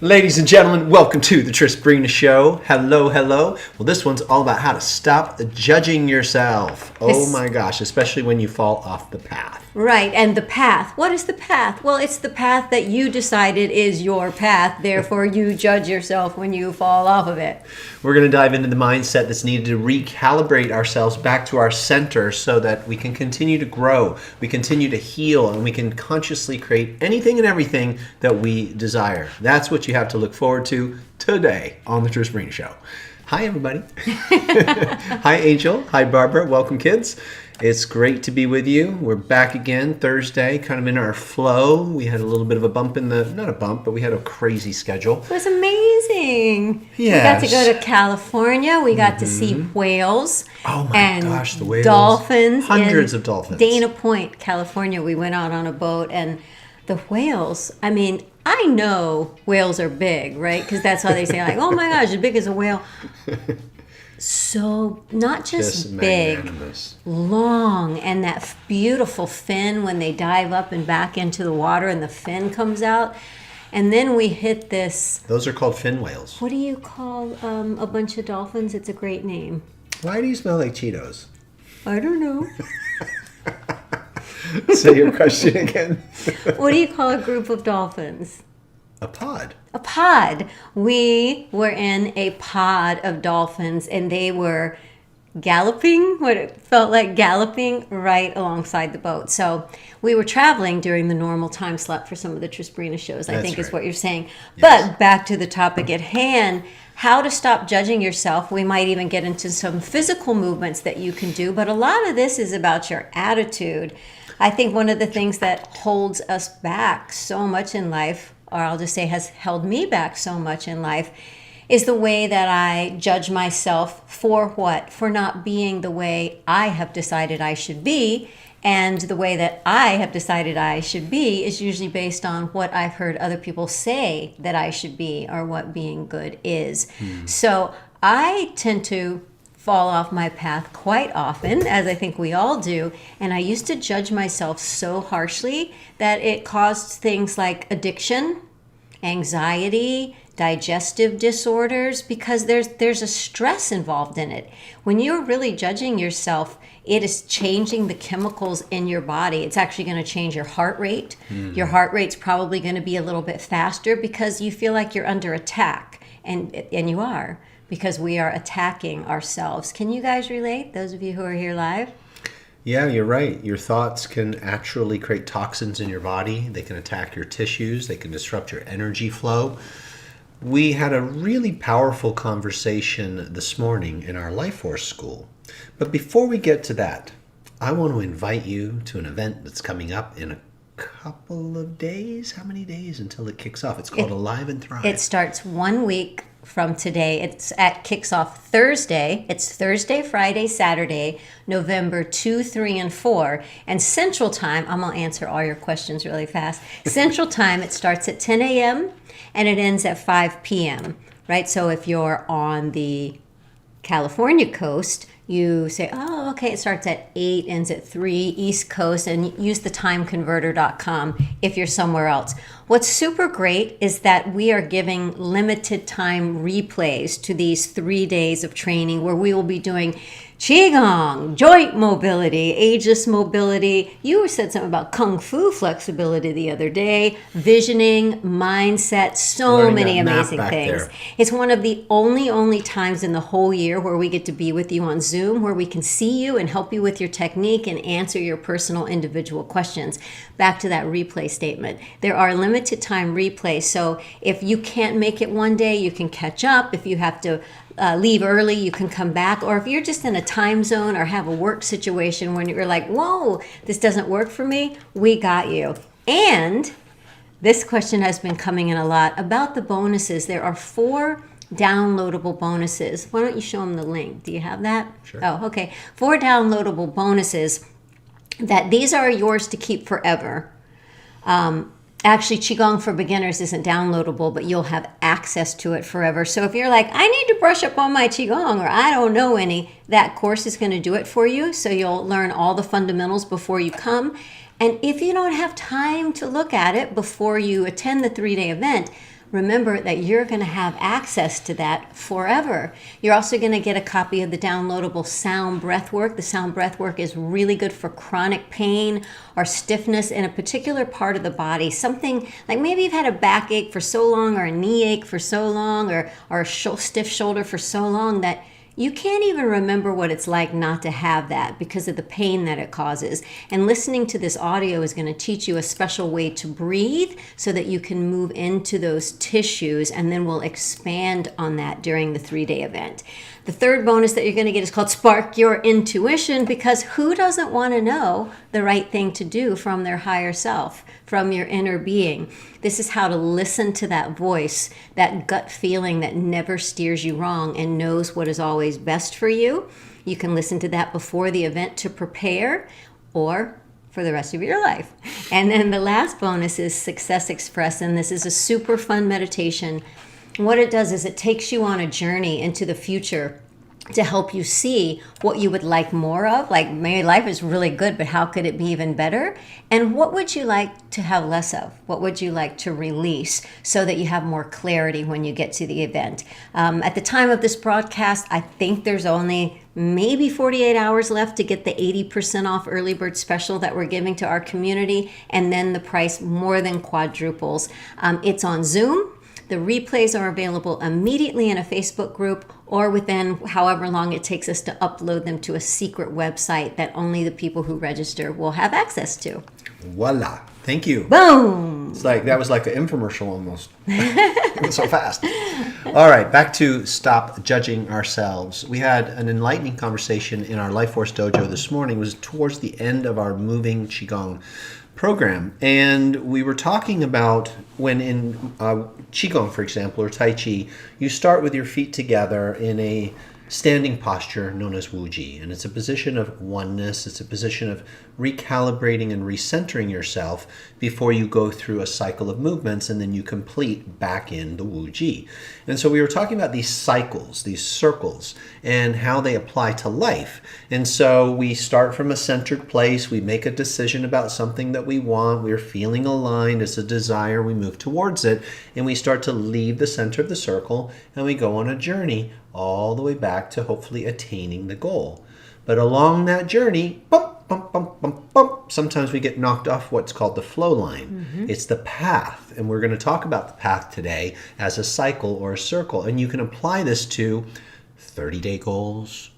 Ladies and gentlemen, welcome to the Trisbrina Show. Hello, hello. Well, this one's all about how to stop judging yourself. Oh my gosh, especially when you fall off the path. Right, and the path. What is the path? Well, it's the path that you decided is your path. Therefore, you judge yourself when you fall off of it. We're going to dive into the mindset that's needed to recalibrate ourselves back to our center so that we can continue to grow, we continue to heal, and we can consciously create anything and everything that we desire. That's what you have to look forward to today on the Trisbrina Show. Hi, everybody. Hi, Angel. Hi, Barbara. Welcome, kids. It's great to be with you. We're back again Thursday, kind of in our flow. We had a little bit of a bump not a bump, but we had a crazy schedule. It was amazing. Yes. We got to go to California. We got to see whales. Oh my gosh, the whales. Dolphins. Hundreds of dolphins. Dana Point, California. We went out on a boat and the whales, I know whales are big, right? Because that's how they say, like, oh my gosh, as big as a whale. So not just big, magnanimous. Long, and that beautiful fin when they dive up and back into the water and the fin comes out. And then we hit this. Those are called fin whales. What do you call a bunch of dolphins? It's a great name. Why do you smell like Cheetos? I don't know. Say your question again. What do you call a group of dolphins? A pod. A pod. We were in a pod of dolphins and they were galloping, what it felt like galloping right alongside the boat. So we were traveling during the normal time slot for some of the Trisbrina shows, I think is what you're saying. Yes. But back to the topic at hand, how to stop judging yourself. We might even get into some physical movements that you can do, but a lot of this is about your attitude. I think one of the things that holds us back so much in life, or I'll just say has held me back so much in life, is the way that I judge myself for what? For not being the way I have decided I should be. And the way that I have decided I should be is usually based on what I've heard other people say that I should be or what being good is. So I tend to fall off my path quite often, as I think we all do. And I used to judge myself so harshly that it caused things like addiction, anxiety, digestive disorders, because there's a stress involved in it. When you're really judging yourself, it is changing the chemicals in your body. It's actually going to change your heart rate. Your heart rate's probably going to be a little bit faster because you feel like you're under attack, and you are, because we are attacking ourselves. Can you guys relate, those of you who are here live? Yeah, you're right. Your thoughts can actually create toxins in your body. They can attack your tissues. They can disrupt your energy flow. We had a really powerful conversation this morning in our Life Force school. But before we get to that, I want to invite you to an event that's coming up in a couple of days. How many days until it kicks off? It's called Alive and Thrive. It starts 1 week from today. Kicks off Thursday. It's Thursday, Friday, Saturday, November 2, 3, and 4. And Central Time, I'm going to answer all your questions really fast. Central Time, it starts at 10 a.m. and it ends at 5 p.m., right? So if you're on the California coast, you say, oh, okay, it starts at 8, ends at 3, East Coast, and use the timeconverter.com if you're somewhere else. What's super great is that we are giving limited time replays to these 3 days of training where we will be doing Qigong, joint mobility, aegis mobility. You said something about Kung Fu flexibility the other day, visioning, mindset, so many amazing things. There. It's one of the only times in the whole year where we get to be with you on Zoom, where we can see you and help you with your technique and answer your personal individual questions. Back to that replay statement. There are limited time replays, so if you can't make it one day, you can catch up. If you have to leave early, you can come back. Or if you're just in a time zone or have a work situation when you're like, whoa, this doesn't work for me, we got you. And this question has been coming in a lot about the bonuses. There are 4 downloadable bonuses. Why don't you show them the link? Do you have that? Sure. Oh, okay. 4 downloadable bonuses that these are yours to keep forever. Actually, Qigong for Beginners isn't downloadable, but you'll have access to it forever. So if you're like, I need to brush up on my Qigong, or I don't know any, that course is going to do it for you. So you'll learn all the fundamentals before you come. And if you don't have time to look at it before you attend the 3-day event, remember that you're going to have access to that forever. You're also going to get a copy of the downloadable sound breath work. The sound breath work is really good for chronic pain or stiffness in a particular part of the body. Something like maybe you've had a backache for so long, or a knee ache for so long, or a stiff shoulder for so long that you can't even remember what it's like not to have that because of the pain that it causes. And listening to this audio is going to teach you a special way to breathe so that you can move into those tissues, and then we'll expand on that during the 3-day event. The third bonus that you're going to get is called Spark Your Intuition, because who doesn't want to know the right thing to do from their higher self, from your inner being? This is how to listen to that voice, that gut feeling that never steers you wrong and knows what is always best for you. You can listen to that before the event to prepare, or for the rest of your life. And then the last bonus is Success Express, and this is a super fun meditation. What it does is it takes you on a journey into the future to help you see what you would like more of. Like, maybe life is really good, but how could it be even better? And what would you like to have less of? What would you like to release so that you have more clarity when you get to the event? At the time of this broadcast, I think there's only maybe 48 hours left to get the 80% off early bird special that we're giving to our community, and then the price more than quadruples. It's on Zoom. The replays are available immediately in a Facebook group, or within however long it takes us to upload them to a secret website that only the people who register will have access to. Voila. Thank you. Boom! It's like, that was like an infomercial almost. It was so fast. All right, back to stop judging ourselves. We had an enlightening conversation in our Life Force Dojo this morning. It was towards the end of our moving Qigong program, and we were talking about when in Qigong, for example, or Tai Chi, you start with your feet together in a standing posture known as Wuji, and it's a position of oneness. It's a position of recalibrating and recentering yourself before you go through a cycle of movements, and then you complete back in the Wuji. And so we were talking about these cycles, these circles, and how they apply to life. And so we start from a centered place, we make a decision about something that we want, we're feeling aligned as a desire, we move towards it, and we start to leave the center of the circle, and we go on a journey all the way back to hopefully attaining the goal. But along that journey, bump, bump, bump, bump, bump, sometimes we get knocked off what's called the flow line. Mm-hmm. It's the path, and we're going to talk about the path today as a cycle or a circle. And you can apply this to 30-day goals,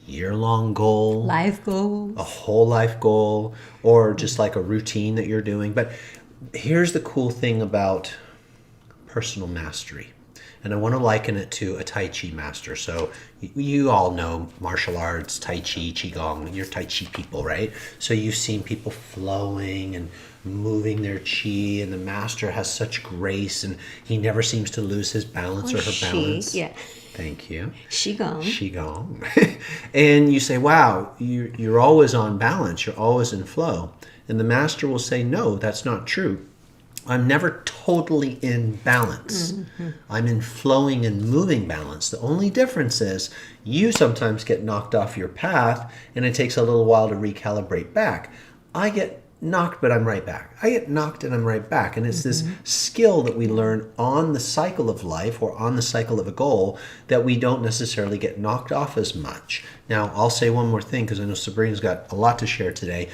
year-long goal, life goals, a whole life goal, or just like a routine that you're doing. But here's the cool thing about personal mastery. And I want to liken it to a Tai Chi master. So you all know martial arts, Tai Chi, Qigong. You're Tai Chi people, right? So you've seen people flowing and moving their chi, and the master has such grace, and he never seems to lose his balance or her balance. Yeah. Thank you. Qigong. Qigong. And you say, wow, you're always on balance. You're always in flow. And the master will say, no, that's not true. I'm never totally in balance. Mm-hmm. I'm in flowing and moving balance. The only difference is you sometimes get knocked off your path, and it takes a little while to recalibrate back. I get knocked, but I'm right back. I get knocked and I'm right back. And it's this skill that we learn on the cycle of life or on the cycle of a goal that we don't necessarily get knocked off as much. Now, I'll say one more thing because I know Sabrina's got a lot to share today.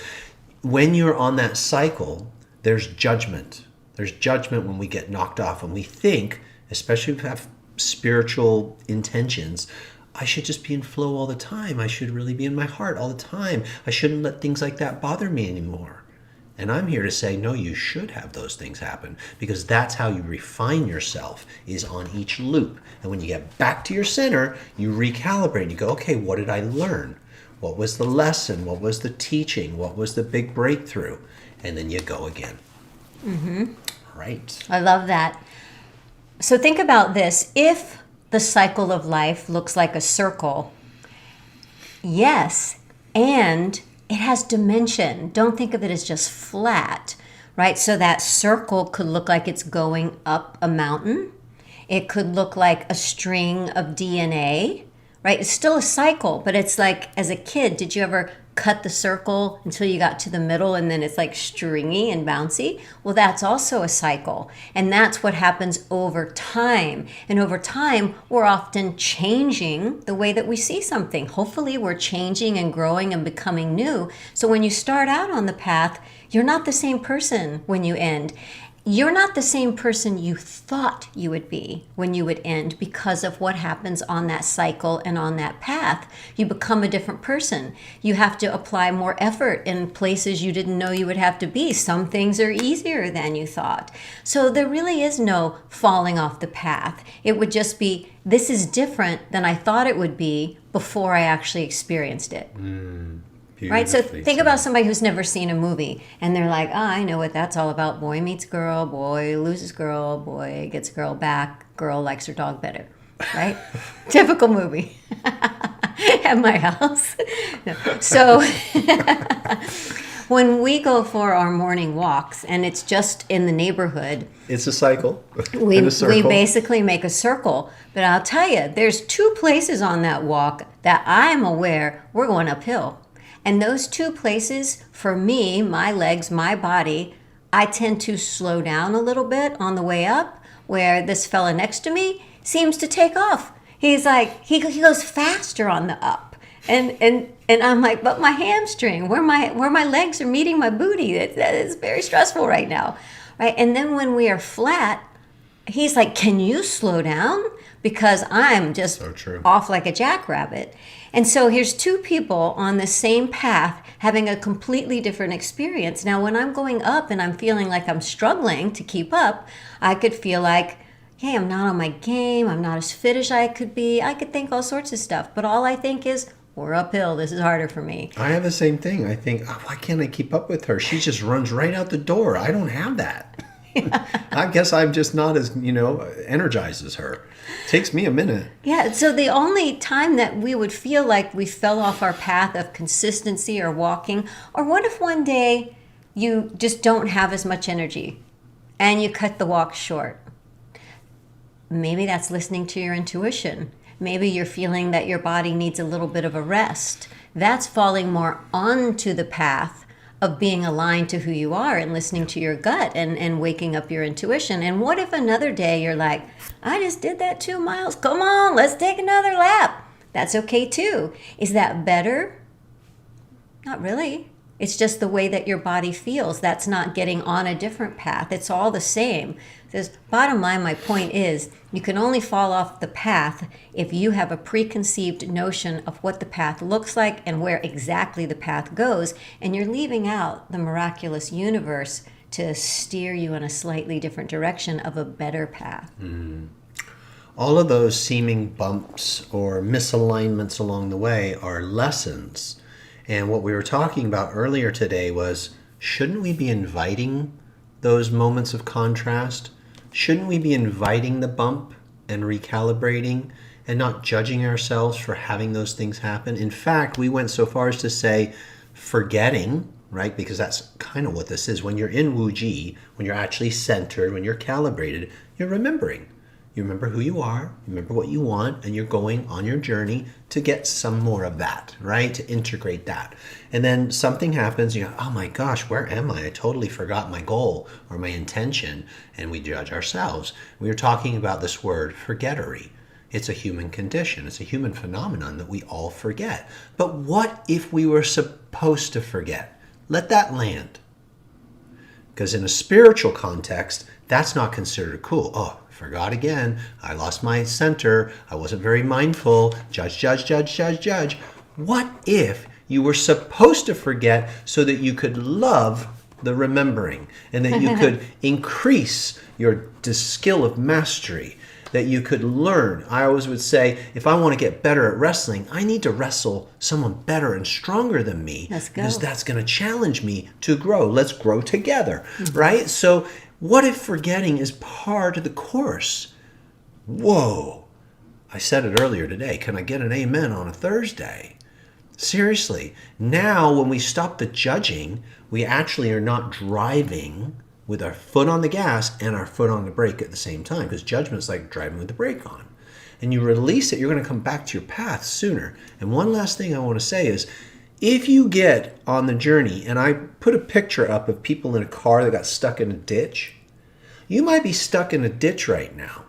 When you're on that cycle, there's judgment. There's judgment when we get knocked off, and we think, especially if we have spiritual intentions, I should just be in flow all the time. I should really be in my heart all the time. I shouldn't let things like that bother me anymore. And I'm here to say, no, you should have those things happen, because that's how you refine yourself, is on each loop. And when you get back to your center, you recalibrate. You go, okay, what did I learn? What was the lesson? What was the teaching? What was the big breakthrough? And then you go again. Mm-hmm. Right. I love that. So think about this. If the cycle of life looks like a circle, yes, and it has dimension. Don't think of it as just flat, right? So that circle could look like it's going up a mountain. It could look like a string of DNA, right? It's still a cycle, but it's like, as a kid, did you ever cut the circle until you got to the middle and then it's like stringy and bouncy. Well, that's also a cycle. And that's what happens over time. And over time, we're often changing the way that we see something. Hopefully, we're changing and growing and becoming new. So when you start out on the path, you're not the same person when you end. You're not the same person you thought you would be when you would end because of what happens on that cycle and on that path. You become a different person. You have to apply more effort in places you didn't know you would have to be. Some things are easier than you thought. So there really is no falling off the path. It would just be, this is different than I thought it would be before I actually experienced it. Right? So think about somebody who's never seen a movie and they're like, I know what that's all about. Boy meets girl, boy loses girl, boy gets girl back, girl likes her dog better. Right? Typical movie. At my house. No. So when we go for our morning walks and it's just in the neighborhood, it's a cycle. We basically make a circle. But I'll tell you, there's 2 places on that walk that I'm aware we're going uphill. And those 2 places, for me, my legs, my body, I tend to slow down a little bit on the way up, where this fella next to me seems to take off. He's like, he goes faster on the up. And I'm like, but my hamstring, where my legs are meeting my booty, it's very stressful right now. Right? And then when we are flat, he's like, can you slow down? Because I'm just off like a jackrabbit. And so here's 2 people on the same path having a completely different experience. Now, when I'm going up and I'm feeling like I'm struggling to keep up, I could feel like, hey, I'm not on my game. I'm not as fit as I could be. I could think all sorts of stuff. But all I think is, we're uphill. This is harder for me. I have the same thing. I think, why can't I keep up with her? She just runs right out the door. I don't have that. I guess I'm just not as, energized as her. It takes me a minute. Yeah, so the only time that we would feel like we fell off our path of consistency or walking, or what if one day you just don't have as much energy and you cut the walk short? Maybe that's listening to your intuition. Maybe you're feeling that your body needs a little bit of a rest. That's falling more onto the path of being aligned to who you are and listening to your gut and waking up your intuition. And what if another day you're like, I just did that 2 miles. Come on, let's take another lap. That's okay too. Is that better? Not really. It's just the way that your body feels. That's not getting on a different path. It's all the same. Bottom line, my point is, you can only fall off the path if you have a preconceived notion of what the path looks like and where exactly the path goes, and you're leaving out the miraculous universe to steer you in a slightly different direction of a better path. All of those seeming bumps or misalignments along the way are lessons. And what we were talking about earlier today was, shouldn't we be inviting those moments of contrast? Shouldn't we be inviting the bump and recalibrating and not judging ourselves for having those things happen? In fact, we went so far as to say forgetting, right? Because that's kind of what this is. When you're in Wu-Ji, when you're actually centered, when you're calibrated, you're remembering. You remember who you are, you remember what you want, and you're going on your journey to get some more of that, right? To integrate that. And then something happens, you go, oh my gosh, where am I? I totally forgot my goal or my intention, and we judge ourselves. We were talking about this word, forgettery. It's a human condition. It's a human phenomenon that we all forget. But what if we were supposed to forget? Let that land. Because in a spiritual context, that's not considered cool. Oh, forgot again. I lost my center. I wasn't very mindful. Judge, judge, judge, judge, judge. What if you were supposed to forget so that you could love the remembering and that you could increase your skill of mastery, that you could learn? I always would say, if I want to get better at wrestling, I need to wrestle someone better and stronger than me. Let's go. Because that's going to challenge me to grow. Let's grow together, right? So what if forgetting is part of the course? Whoa. I said it earlier today. Can I get an amen on a Thursday? Seriously. Now, when we stop the judging, we actually are not driving with our foot on the gas and our foot on the brake at the same time, because judgment is like driving with the brake on. And you release it, you're going to come back to your path sooner. And one last thing I want to say is, If you get on the journey, and I put a picture up of people in a car that got stuck in a ditch, you might be stuck in a ditch right now.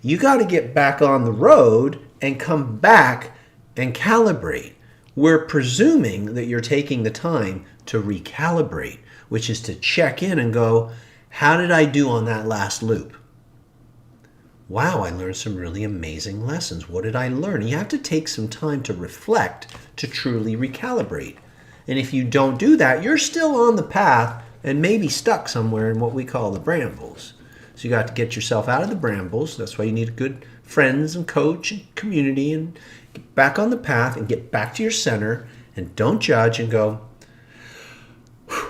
You got to get back on the road and come back and calibrate. We're presuming that you're taking the time to recalibrate, which is to check in and go, how did I do on that last loop? Wow, I learned some really amazing lessons. What did I learn? You have to take some time to reflect to truly recalibrate. And if you don't do that, you're still on the path and maybe stuck somewhere in what we call the brambles. So you got to get yourself out of the brambles. That's why you need good friends and coach and community, and get back on the path and get back to your center, and don't judge and go,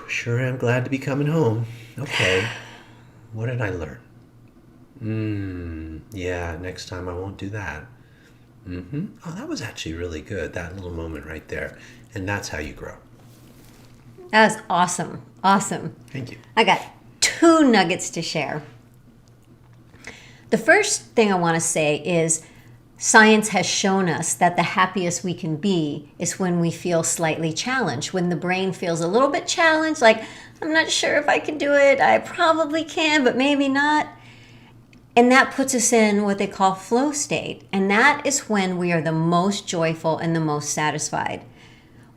sure am glad to be coming home. Okay, what did I learn? Yeah, next time I won't do that. Oh, that was actually really good, that little moment right there. And that's how you grow. That was awesome. Awesome. Thank you. I got 2 nuggets to share. The first thing I want to say is science has shown us that the happiest we can be is when we feel slightly challenged, when the brain feels a little bit challenged, like, I'm not sure if I can do it. I probably can, but maybe not. And that puts us in what they call flow state. And that is when we are the most joyful and the most satisfied.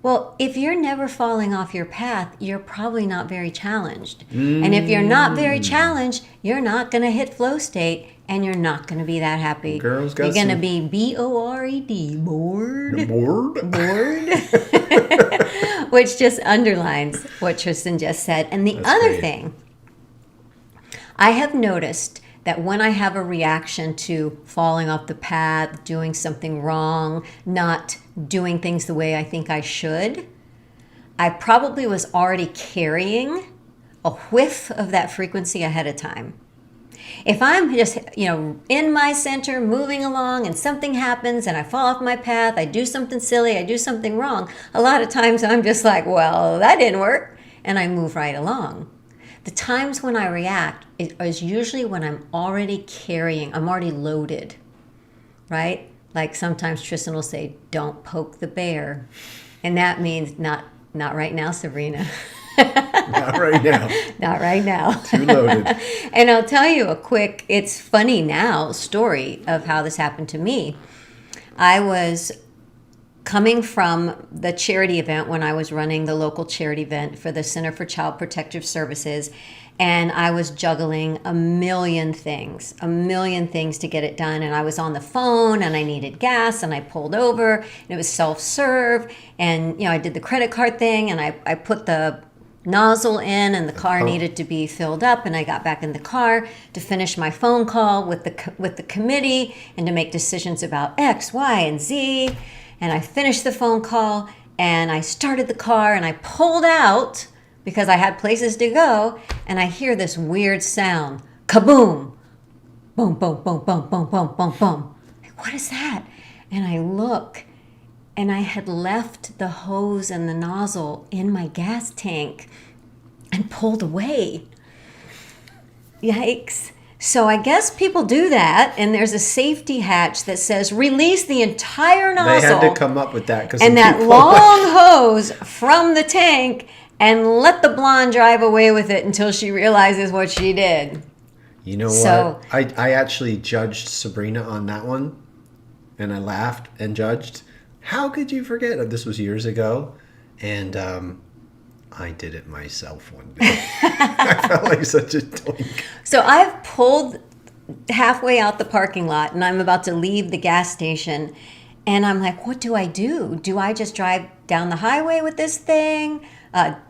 Well, if you're never falling off your path, you're probably not very challenged. And if you're not very challenged, you're not going to hit flow state, and you're not going to be that happy. Girls got You're going to be B-O-R-E-D, bored. Bored? Bored. Which just underlines what Tristan just said. And the other great. thing, I have noticed that when I have a reaction to falling off the path, doing something wrong, not doing things the way I think I should, I probably was already carrying a whiff of that frequency ahead of time. If I'm just, in my center, moving along, and something happens and I fall off my path, I do something silly, I do something wrong, a lot of times I'm just like, well, that didn't work, and I move right along. The times when I react is usually when I'm already I'm already loaded, right? Like sometimes Tristan will say, don't poke the bear. And that means not right now, Sabrina. Not right now. Not right now. Too loaded. And I'll tell you a quick, it's funny now, story of how this happened to me. I was coming from the charity event when I was running the local charity event for the Center for Child Protective Services, and I was juggling a million things to get it done. And I was on the phone and I needed gas, and I pulled over, and it was self-serve, and I did the credit card thing, and I put the nozzle in, and the car needed to be filled up, and I got back in the car to finish my phone call with the committee and to make decisions about X, Y, and Z. And I finished the phone call, and I started the car, and I pulled out because I had places to go, and I hear this weird sound. Kaboom! Boom, boom, boom, boom, boom, boom, boom, boom. What is that? And I look, and I had left the hose and the nozzle in my gas tank and pulled away. Yikes. So I guess people do that, and there's a safety hatch that says release the entire nozzle. They had to come up with that. And that long hose from the tank, and let the blonde drive away with it until she realizes what she did. You know what? I actually judged Sabrina on that one, and I laughed and judged. How could you forget? This was years ago, and I did it myself one day. I felt like such a doink. So I've pulled halfway out the parking lot, and I'm about to leave the gas station, and I'm like, what do I do? Do I just drive down the highway with this thing?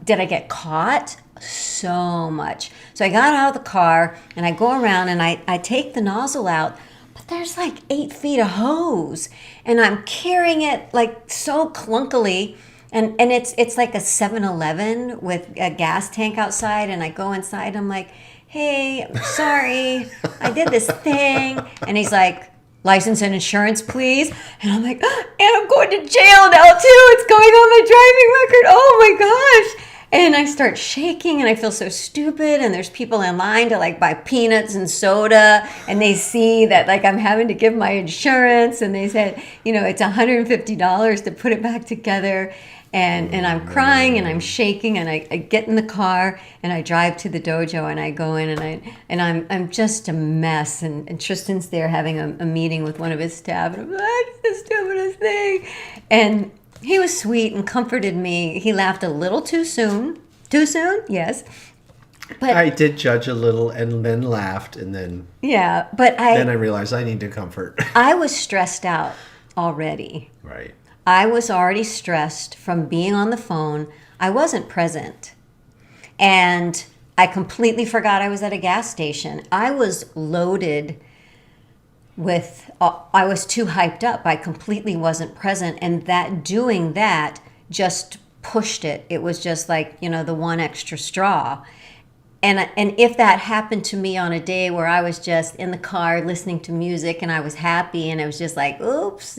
Did I get caught? So much. So I got out of the car, and I go around, and I take the nozzle out, but there's like 8 feet of hose, and I'm carrying it like so clunkily. And it's like a 7-Eleven with a gas tank outside, and I go inside, I'm like, hey, I'm sorry, I did this thing. And he's like, license and insurance, please. And I'm like, and I'm going to jail now too. It's going on my driving record. Oh my gosh. And I start shaking, and I feel so stupid, and there's people in line to like buy peanuts and soda, and they see that like I'm having to give my insurance, and they said, it's $150 to put it back together. And I'm crying and I'm shaking, and I get in the car and I drive to the dojo and I go in and I'm just a mess, and Tristan's there having a meeting with one of his staff, and I'm like, I did the stupidest thing. And he was sweet and comforted me. He laughed a little too soon. Too soon? Yes. But I did judge a little and then laughed, and then then I realized I need to comfort. I was stressed out already. Right. I was already stressed from being on the phone. I wasn't present. And I completely forgot I was at a gas station. I was loaded with, I was too hyped up. I completely wasn't present. And doing that just pushed it. It was just like, the one extra straw. And if that happened to me on a day where I was just in the car listening to music and I was happy and it was just like, oops,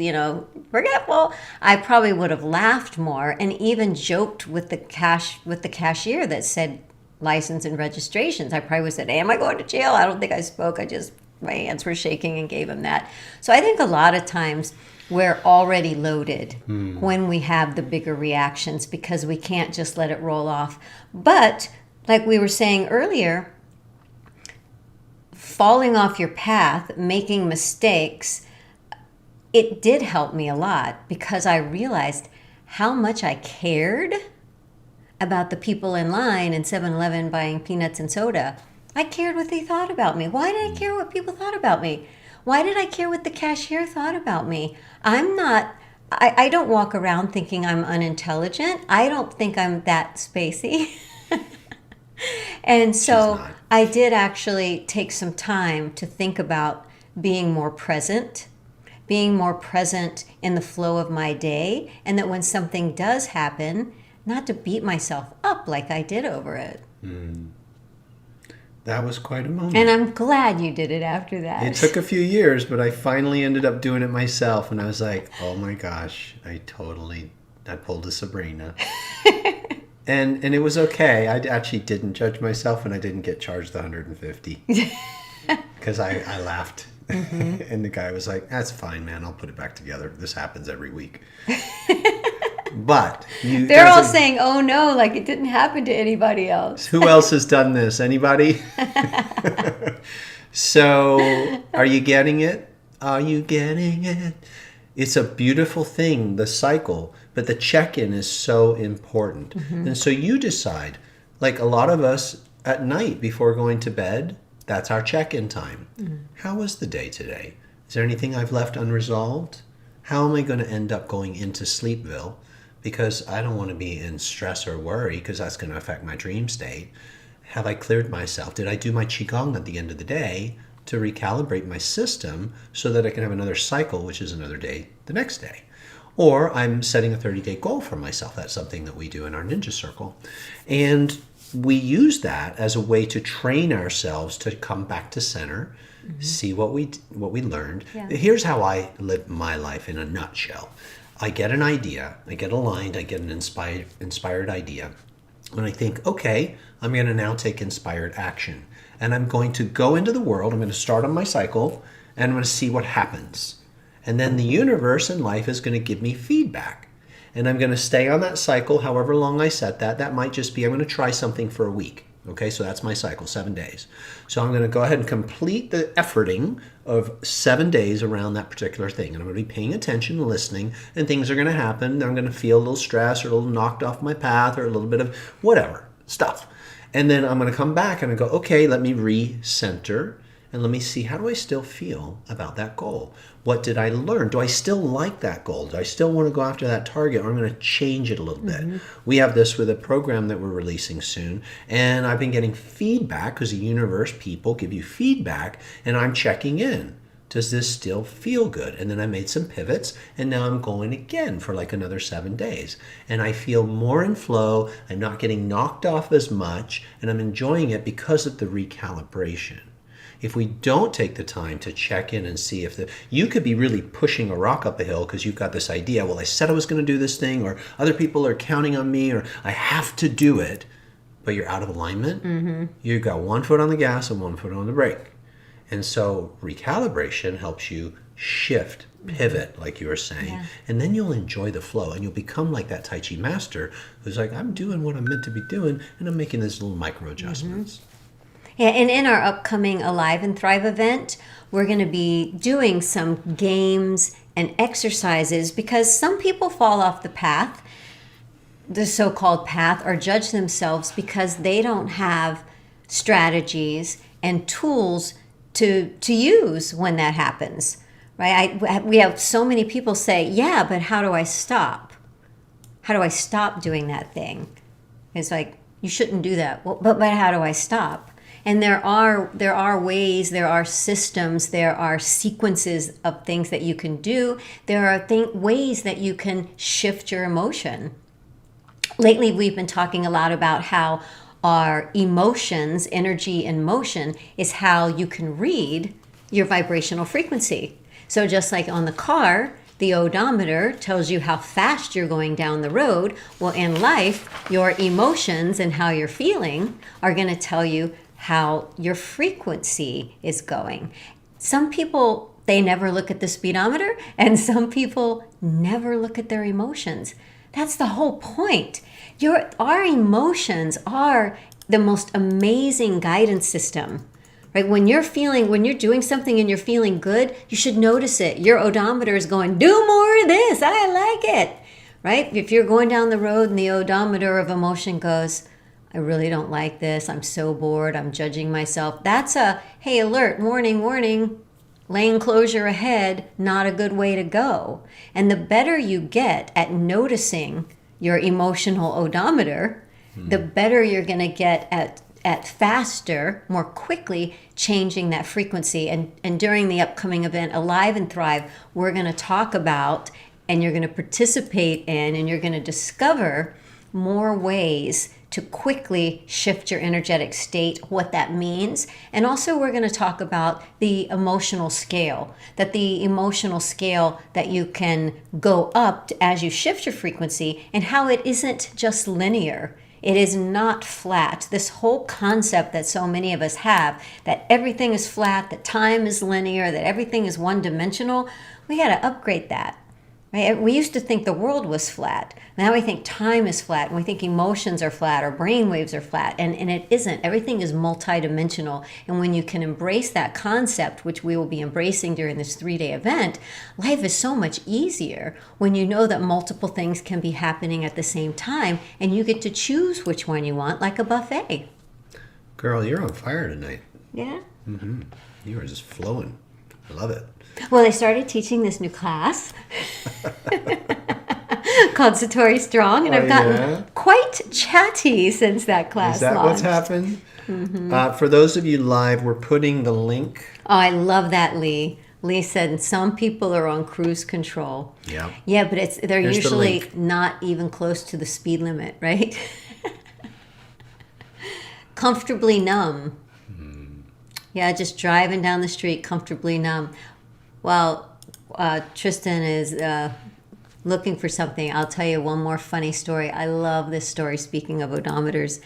forgetful, I probably would have laughed more and even joked with the cashier that said license and registrations. I probably would have said, hey, am I going to jail? I don't think I spoke. My hands were shaking and gave him that. So I think a lot of times we're already loaded when we have the bigger reactions because we can't just let it roll off. But like we were saying earlier, falling off your path, making mistakes, it did help me a lot because I realized how much I cared about the people in line in 7-Eleven buying peanuts and soda. I cared what they thought about me. Why did I care what people thought about me? Why did I care what the cashier thought about me? I don't walk around thinking I'm unintelligent. I don't think I'm that spacey. And so I did actually take some time to think about being more present in the flow of my day, and that when something does happen, not to beat myself up like I did over it. That was quite a moment. And I'm glad you did it after that. It took a few years, but I finally ended up doing it myself, and I was like, oh my gosh, I pulled a Sabrina. And it was okay. I actually didn't judge myself, and I didn't get charged the $150 because I laughed. And the guy was like, that's fine, man. I'll put it back together. This happens every week. But they're all saying, oh no, like it didn't happen to anybody else. Who else has done this? Anybody? So are you getting it? Are you getting it? It's a beautiful thing, the cycle, but the check-in is so important. And so you decide, like a lot of us at night before going to bed, that's our check-in time. How was the day today? Is there anything I've left unresolved? How am I going to end up going into Sleepville? Because I don't want to be in stress or worry because that's going to affect my dream state. Have I cleared myself? Did I do my Qigong at the end of the day to recalibrate my system so that I can have another cycle, which is another day the next day? Or I'm setting a 30-day goal for myself. That's something that we do in our ninja circle. And we use that as a way to train ourselves to come back to center, see what we learned. Yeah. Here's how I live my life in a nutshell. I get an idea, I get aligned, I get an inspired idea. And I think, okay, I'm going to now take inspired action. And I'm going to go into the world, I'm going to start on my cycle, and I'm going to see what happens. And then the universe and life is going to give me feedback. And I'm going to stay on that cycle however long I set that. That might just be, I'm going to try something for a week. Okay, so that's my cycle, 7 days. So I'm going to go ahead and complete the efforting of 7 days around that particular thing. And I'm going to be paying attention and listening, and things are going to happen. I'm going to feel a little stress or a little knocked off my path or a little bit of whatever stuff. And then I'm going to come back and I go, okay, let me recenter and let me see, how do I still feel about that goal? What did I learn? Do I still like that goal? Do I still want to go after that target, or I'm going to change it a little bit? We have this with a program that we're releasing soon, and I've been getting feedback because the universe people give you feedback, and I'm checking in. Does this still feel good? And then I made some pivots, and now I'm going again for like another 7 days. And I feel more in flow. I'm not getting knocked off as much, and I'm enjoying it because of the recalibration. If we don't take the time to check in and see if you could be really pushing a rock up a hill because you've got this idea, well, I said I was going to do this thing, or other people are counting on me, or I have to do it, but you're out of alignment. You've got 1 foot on the gas and 1 foot on the brake. And so recalibration helps you shift, pivot, like you were saying. Yeah. And then you'll enjoy the flow and you'll become like that Tai Chi master who's like, I'm doing what I'm meant to be doing and I'm making these little micro adjustments. Yeah, and in our upcoming Alive and Thrive event, we're going to be doing some games and exercises because some people fall off the path, the so-called path, or judge themselves because they don't have strategies and tools to use when that happens, right? We have so many people say, yeah, but how do I stop? How do I stop doing that thing? It's like, you shouldn't do that. Well, but how do I stop? And there are ways, there are systems, there are sequences of things that you can do. There are ways that you can shift your emotion. Lately, we've been talking a lot about how our emotions, energy and motion, is how you can read your vibrational frequency. So just like on the car, the odometer tells you how fast you're going down the road. Well, in life, your emotions and how you're feeling are going to tell you how your frequency is going. Some people, they never look at the speedometer, and some people never look at their emotions. That's the whole point. Our emotions are the most amazing guidance system, right? When you're doing something and you're feeling good, you should notice it. Your odometer is going, do more of this. I like it, right? If you're going down the road and the odometer of emotion goes, I really don't like this. I'm so bored. I'm judging myself. That's a, hey, alert, warning, warning. Lane closure ahead, not a good way to go. And the better you get at noticing your emotional odometer, the better you're going to get at faster, more quickly changing that frequency. And during the upcoming event, Alive and Thrive, we're going to talk about, and you're going to participate in, and you're going to discover more ways to quickly shift your energetic state, what that means. And also we're going to talk about the emotional scale, that you can go up as you shift your frequency, and how it isn't just linear. It is not flat. This whole concept that so many of us have, that everything is flat, that time is linear, that everything is one-dimensional, we got to upgrade that. Right? We used to think the world was flat. Now we think time is flat, and we think emotions are flat, or brain waves are flat, and it isn't. Everything is multidimensional. And when you can embrace that concept, which we will be embracing during this 3-day event, life is so much easier when you know that multiple things can be happening at the same time, and you get to choose which one you want, like a buffet. Girl, you're on fire tonight. Yeah? You are just flowing. I love it. Well, they started teaching this new class called Satori Strong, and I've gotten quite chatty since that class Is that launched. what's happened? For those of you live, we're putting the link. Oh, I love that, Lee. Lee said some people are on cruise control. Yeah. Yeah, but they're Here's the usually link. not even close to the speed limit, right? Comfortably numb. Yeah, just driving down the street comfortably numb. Well, Tristan is looking for something. I'll tell you one more funny story. I love this story, speaking of odometers.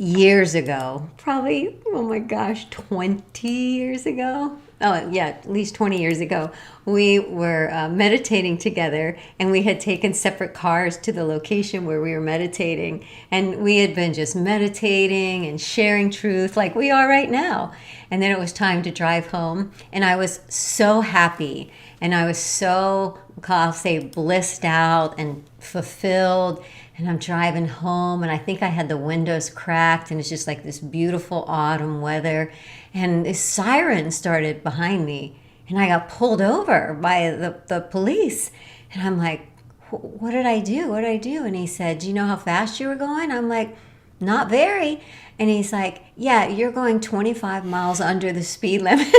Years ago, probably, oh my gosh, 20 years ago. Oh, yeah, at least 20 years ago, we were meditating together, and we had taken separate cars to the location where we were meditating. And we had been just meditating and sharing truth like we are right now. And then it was time to drive home, and I was so happy, and I was so, I'll say, blissed out and fulfilled. And I'm driving home, and I think I had the windows cracked, and it's just like this beautiful autumn weather. And this siren started behind me, and I got pulled over by the police. And I'm like, what did I do? What did I do? And he said, do you know how fast you were going? I'm like, not very. And he's like, yeah, you're going 25 miles under the speed limit.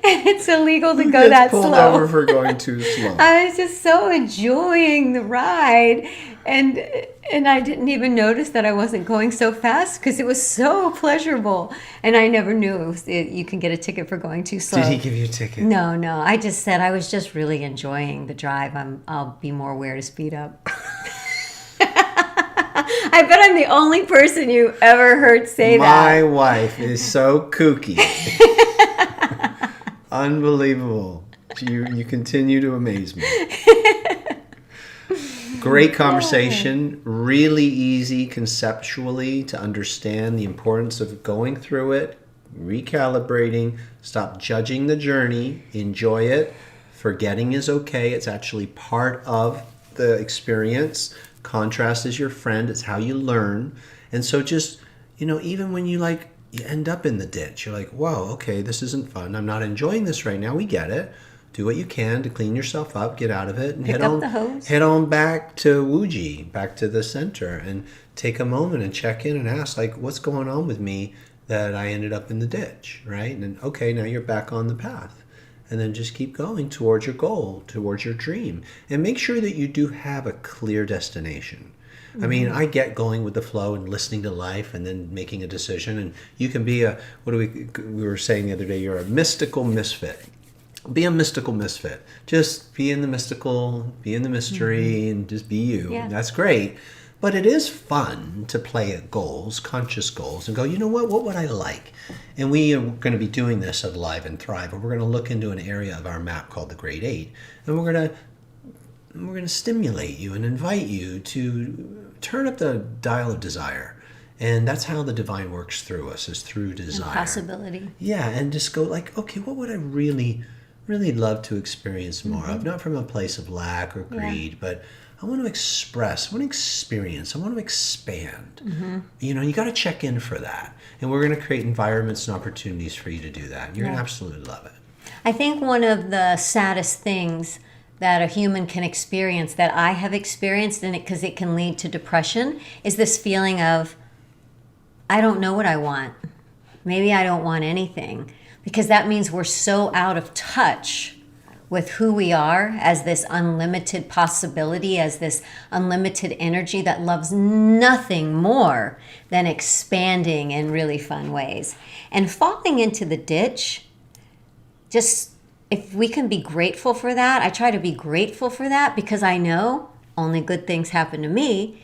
And it's illegal to go that slow. Pulled over for going too slow. I was just so enjoying the ride, and I didn't even notice that I wasn't going so fast because it was so pleasurable. And I never knew you can get a ticket for going too slow. Did he give you a ticket? No. I just said I was just really enjoying the drive. I'll be more aware to speed up. I bet I'm the only person you ever heard say My that. wife is so kooky. Unbelievable. You continue to amaze me. Great conversation. Really easy conceptually to understand the importance of going through it, recalibrating, stop judging the journey, enjoy it. Forgetting is okay. It's actually part of the experience. Contrast is your friend. It's how you learn. And so just, even when you end up in the ditch, you're like, whoa, okay, this isn't fun. I'm not enjoying this right now. We get it. Do what you can to clean yourself up, get out of it, and Pick up the hose. head on back to Wuji, back to the center, and take a moment and check in and ask, what's going on with me that I ended up in the ditch, right? And then, okay, now you're back on the path. And then just keep going towards your goal, towards your dream. And make sure that you do have a clear destination. I mean, I get going with the flow and listening to life and then making a decision. And you can be we were saying the other day, you're a mystical misfit. Be a mystical misfit. Just be in the mystical, be in the mystery, and just be you. Yeah. That's great. But it is fun to play at goals, conscious goals, and go, you know what would I like? And we are going to be doing this at Live and Thrive, and we're going to look into an area of our map called the Great Eight, and we're going to stimulate you and invite you to turn up the dial of desire. And that's how the divine works through us, is through desire. And possibility. Yeah, and just go okay, what would I really love to experience more of? Not from a place of lack or greed, but I want to express, I want to experience, I want to expand. You got to check in for that. And we're going to create environments and opportunities for you to do that. You're going to absolutely love it. I think one of the saddest things that a human can experience, that I have experienced, and because it can lead to depression, is this feeling of, I don't know what I want. Maybe I don't want anything. Because that means we're so out of touch with who we are as this unlimited possibility, as this unlimited energy that loves nothing more than expanding in really fun ways. And falling into the ditch, just if we can be grateful for that, I try to be grateful for that, because I know only good things happen to me,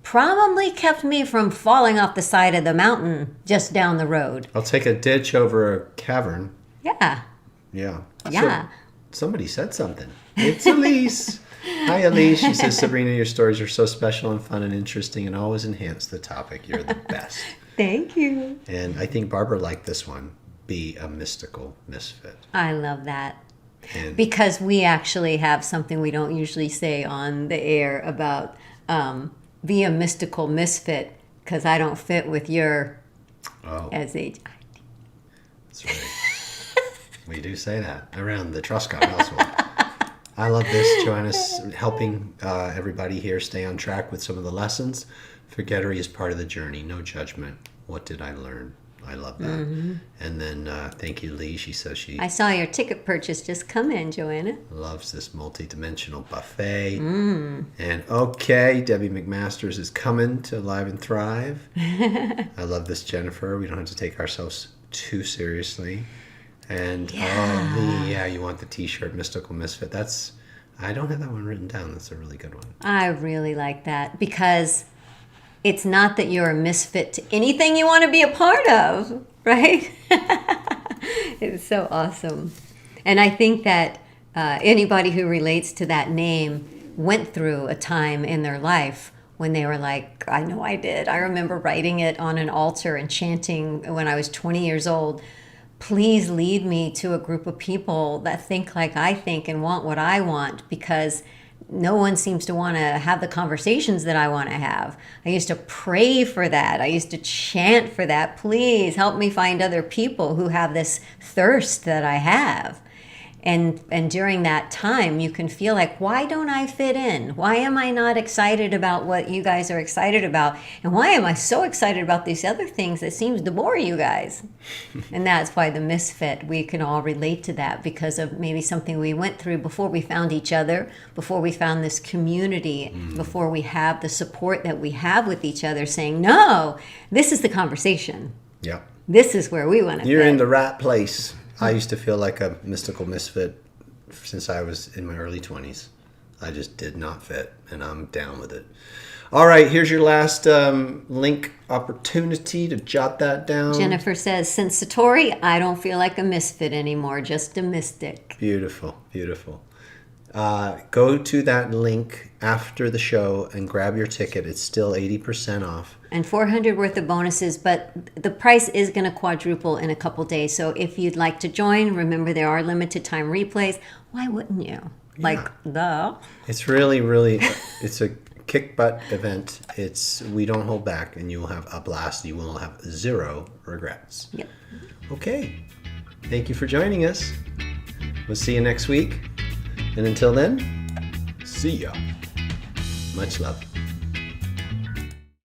probably kept me from falling off the side of the mountain just down the road. I'll take a ditch over a cavern. Yeah. Yeah. Yeah. So, somebody said something. It's Elise. Hi, Elise. She says, Sabrina, your stories are so special and fun and interesting and always enhance the topic. You're the best. Thank you. And I think Barbara liked this one. Be a mystical misfit. I love that. And Because we actually have something we don't usually say on the air about be a mystical misfit, because I don't fit with your SHIT. That's right. We do say that around the Truscott household. I love this. Joanna's helping everybody here stay on track with some of the lessons. Forgettery is part of the journey. No judgment. What did I learn? I love that. And then thank you, Lee. She says she I saw your ticket purchase just come in, Joanna. loves this multi-dimensional buffet. And okay, Debbie McMasters is coming to Live and Thrive. I love this, Jennifer. We don't have to take ourselves too seriously. And Lee, you want the t-shirt Mystical Misfit. I don't have that one written down. That's a really good one. I really like that, because it's not that you're a misfit to anything you want to be a part of, right? It's so awesome. And I think that anybody who relates to that name went through a time in their life when they were like, I know I did. I remember writing it on an altar and chanting when I was 20 years old, please lead me to a group of people that think like I think and want what I want, because no one seems to want to have the conversations that I want to have. I used to pray for that. I used to chant for that. Please help me find other people who have this thirst that I have. And during that time, you can feel like, why don't I fit in? Why am I not excited about what you guys are excited about? And why am I so excited about these other things that seems to bore you guys? And that's why the misfit, we can all relate to that because of maybe something we went through before we found each other, before we found this community, before we have the support that we have with each other saying, no, this is the conversation. Yeah. This is where we want to You're fit. in the right place. I used to feel like a mystical misfit since I was in my early 20s. I just did not fit, and I'm down with it. All right, here's your last link opportunity to jot that down. Jennifer says, since Satori, I don't feel like a misfit anymore, just a mystic. Beautiful, beautiful. Go to that link after the show and grab your ticket. It's still 80% off. And 400 worth of bonuses, but the price is going to quadruple in a couple days. So if you'd like to join, remember there are limited time replays. Why wouldn't you? Like, duh. It's really, really, it's a kick butt event. We don't hold back, and you will have a blast. You will have zero regrets. Yep. Okay. Thank you for joining us. We'll see you next week. And until then, see ya. Much love.